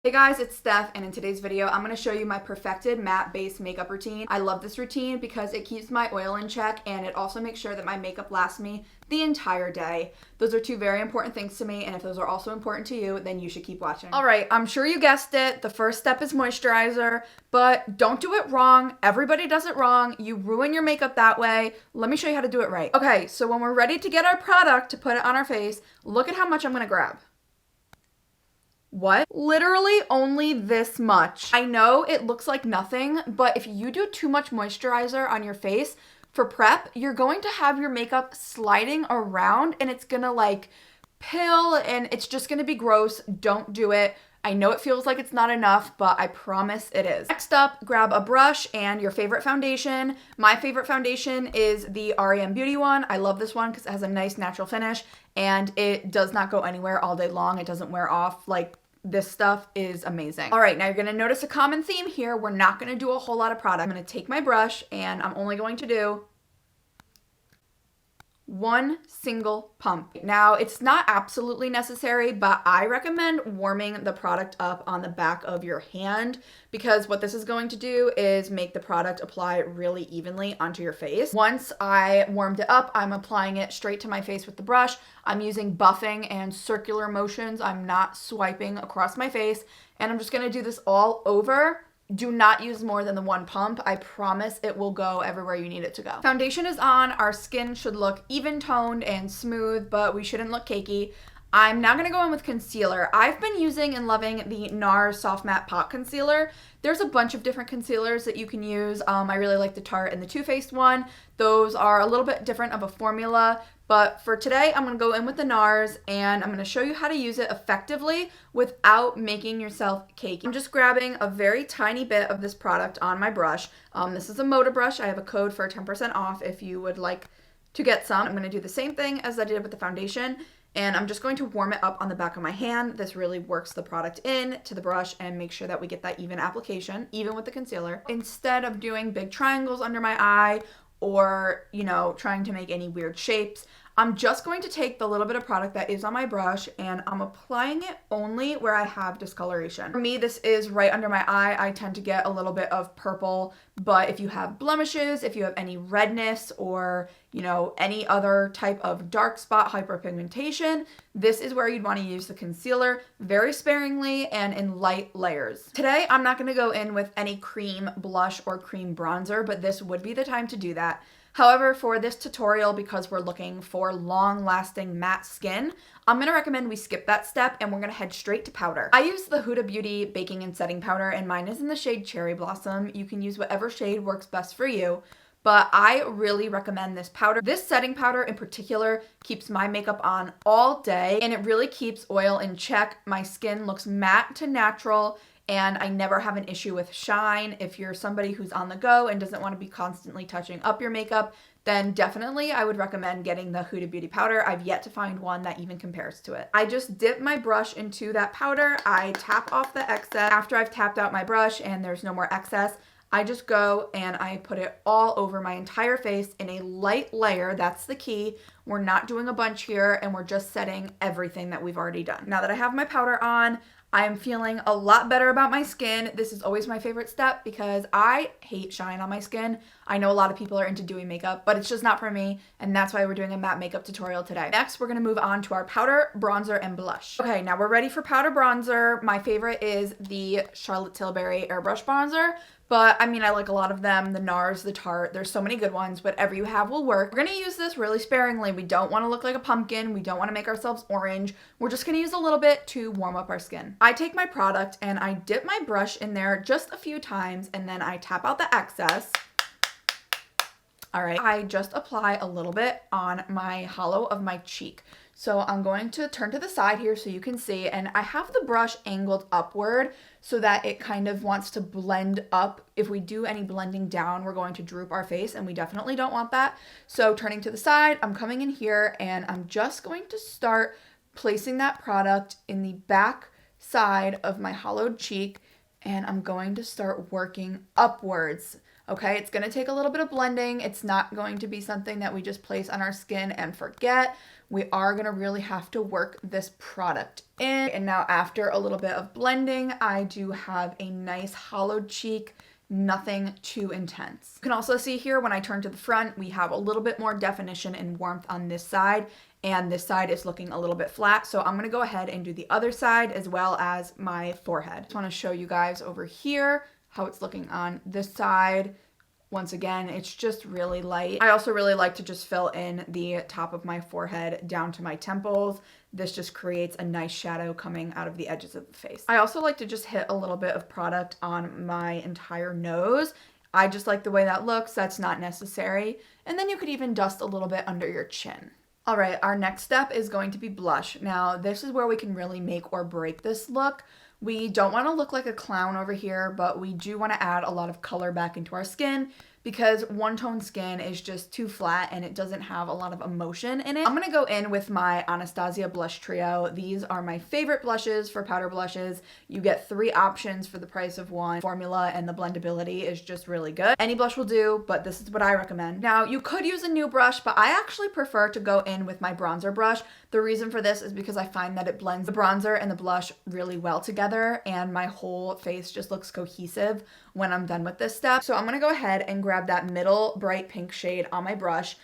Hey guys, it's Steph, and in today's video, I'm going to show you my perfected matte-based makeup routine. I love this routine because it keeps my oil in check, and it also makes sure that my makeup lasts me the entire day. Those are two very important things to me, and if those are also important to you, then you should keep watching. All right, I'm sure you guessed it. The first step is moisturizer, but don't do it wrong. Everybody does it wrong. You ruin your makeup that way. Let me show you how to do it right. Okay, so when we're ready to get our product to put it on our face, look at how much I'm going to grab. What? Literally only this much. I know it looks like nothing, but if you do too much moisturizer on your face for prep, you're going to have your makeup sliding around and it's gonna like pill and it's just gonna be gross. Don't do it. I know it feels like it's not enough, but I promise it is. Next up, grab a brush and your favorite foundation. My favorite foundation is the REM Beauty one. I love this one because it has a nice natural finish and it does not go anywhere all day long. It doesn't wear off. Like, this stuff is amazing. All right, now you're gonna notice a common theme here. We're not gonna do a whole lot of product. I'm gonna take my brush and I'm only going to do one single pump. Now, it's not absolutely necessary, but I recommend warming the product up on the back of your hand because what this is going to do is make the product apply really evenly onto your face. Once I warmed it up, I'm applying it straight to my face with the brush. I'm using buffing and circular motions. I'm not swiping across my face, and I'm just gonna do this all over. Do not use more than the one pump. I promise it will go everywhere you need it to go. Foundation is on. Our skin should look even toned and smooth, but we shouldn't look cakey. I'm now gonna go in with concealer. I've been using and loving the NARS Soft Matte Pot Concealer. There's a bunch of different concealers that you can use. I really like the Tarte and the Too Faced one. Those are a little bit different of a formula, but for today, I'm gonna go in with the NARS and I'm gonna show you how to use it effectively without making yourself cakey. I'm just grabbing a very tiny bit of this product on my brush. This is a MODA brush. I have a code for 10% off if you would like to get some. I'm gonna do the same thing as I did with the foundation, and I'm just going to warm it up on the back of my hand. This really works the product in to the brush and make sure that we get that even application, even with the concealer. Instead of doing big triangles under my eye or, trying to make any weird shapes, I'm just going to take the little bit of product that is on my brush and I'm applying it only where I have discoloration. For me, this is right under my eye. I tend to get a little bit of purple, but if you have blemishes, if you have any redness or, any other type of dark spot hyperpigmentation, this is where you'd want to use the concealer very sparingly and in light layers. Today, I'm not going to go in with any cream blush or cream bronzer, but this would be the time to do that. However, for this tutorial, because we're looking for long-lasting matte skin, I'm going to recommend we skip that step and we're going to head straight to powder. I use the Huda Beauty Baking and Setting Powder and mine is in the shade Cherry Blossom. You can use whatever shade works best for you, but I really recommend this powder. This setting powder in particular keeps my makeup on all day and it really keeps oil in check. My skin looks matte to natural, and I never have an issue with shine. If you're somebody who's on the go and doesn't want to be constantly touching up your makeup, then definitely I would recommend getting the Huda Beauty powder. I've yet to find one that even compares to it. I just dip my brush into that powder. I tap off the excess. After I've tapped out my brush and there's no more excess, I just go and I put it all over my entire face in a light layer. That's the key. We're not doing a bunch here and we're just setting everything that we've already done. Now that I have my powder on, I am feeling a lot better about my skin. This is always my favorite step because I hate shine on my skin. I know a lot of people are into doing makeup, but it's just not for me, and that's why we're doing a matte makeup tutorial today. Next, we're gonna move on to our powder, bronzer, and blush. Okay, now we're ready for powder bronzer. My favorite is the Charlotte Tilbury Airbrush Bronzer, but I like a lot of them, the NARS, the Tarte. There's so many good ones. Whatever you have will work. We're gonna use this really sparingly. We don't wanna look like a pumpkin. We don't wanna make ourselves orange. We're just gonna use a little bit to warm up our skin. I take my product and I dip my brush in there just a few times and then I tap out the excess. All right, I just apply a little bit on my hollow of my cheek. So I'm going to turn to the side here so you can see, and I have the brush angled upward so that it kind of wants to blend up. If we do any blending down, we're going to droop our face, and we definitely don't want that. So turning to the side, I'm coming in here, and I'm just going to start placing that product in the back side of my hollowed cheek, and I'm going to start working upwards. Okay, it's going to take a little bit of blending. It's not going to be something that we just place on our skin and forget. We are going to really have to work this product in. And now after a little bit of blending, I do have a nice hollowed cheek, nothing too intense. You can also see here when I turn to the front, we have a little bit more definition and warmth on this side, and this side is looking a little bit flat. So I'm going to go ahead and do the other side as well as my forehead. Just want to show you guys over here how it's looking on this side. Once again, it's just really light. I also really like to just fill in the top of my forehead down to my temples. This just creates a nice shadow coming out of the edges of the face. I also like to just hit a little bit of product on my entire nose. I just like the way that looks. That's not necessary. And then you could even dust a little bit under your chin. All right, our next step is going to be blush. Now, this is where we can really make or break this look. We don't want to look like a clown over here, but we do want to add a lot of color back into our skin because one-tone skin is just too flat and it doesn't have a lot of emotion in it. I'm going to go in with my Anastasia Blush Trio. These are my favorite blushes for powder blushes. You get 3 options for the price of one. Formula and the blendability is just really good. Any blush will do, but this is what I recommend. Now, you could use a new brush, but I actually prefer to go in with my bronzer brush. The reason for this is because I find that it blends the bronzer and the blush really well together, and my whole face just looks cohesive when I'm done with this step. So I'm going to go ahead and grab that middle bright pink shade on my brush.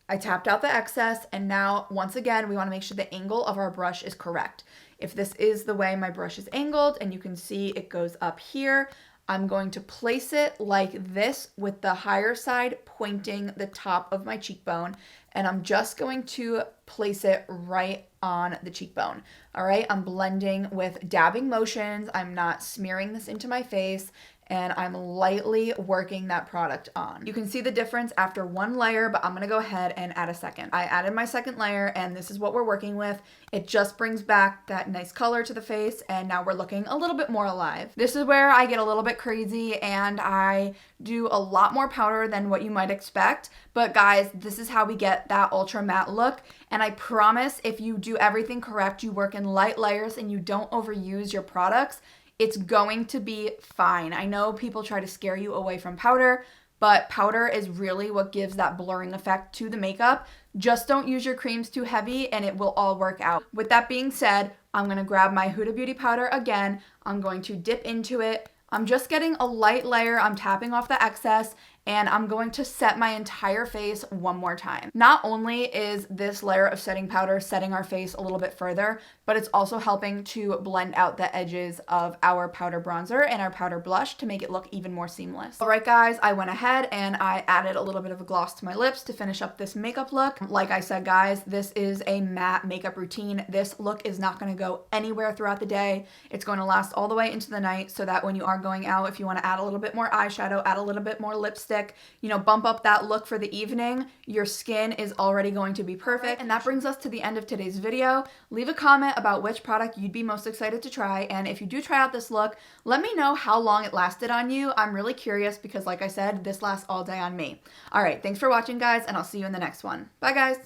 I tapped out the excess, and now once again we want to make sure the angle of our brush is correct. If this is the way my brush is angled and you can see it goes up here, I'm going to place it like this with the higher side pointing the top of my cheekbone, and I'm just going to place it right on the cheekbone. All right, I'm blending with dabbing motions. I'm not smearing this into my face, and I'm lightly working that product on. You can see the difference after one layer, but I'm gonna go ahead and add a second. I added my second layer, and this is what we're working with. It just brings back that nice color to the face, and now we're looking a little bit more alive. This is where I get a little bit crazy, and I do a lot more powder than what you might expect. But guys, this is how we get that ultra matte look, and I promise if you do everything correct, you work in light layers, and you don't overuse your products, it's going to be fine. I know people try to scare you away from powder, but powder is really what gives that blurring effect to the makeup. Just don't use your creams too heavy and it will all work out. With that being said, I'm gonna grab my Huda Beauty powder again. I'm going to dip into it. I'm just getting a light layer. I'm tapping off the excess, and I'm going to set my entire face one more time. Not only is this layer of setting powder setting our face a little bit further, but it's also helping to blend out the edges of our powder bronzer and our powder blush to make it look even more seamless. All right, guys, I went ahead and I added a little bit of a gloss to my lips to finish up this makeup look. Like I said, guys, this is a matte makeup routine. This look is not gonna go anywhere throughout the day. It's going to last all the way into the night so that when you are going out, if you wanna add a little bit more eyeshadow, add a little bit more lipstick, you know, bump up that look for the evening, your skin is already going to be perfect. And that brings us to the end of today's video. Leave a comment about which product you'd be most excited to try, and if you do try out this look, let me know how long it lasted on you. I'm really curious because, like I said, this lasts all day on me. All right, thanks for watching, guys, and I'll see you in the next one. Bye, guys.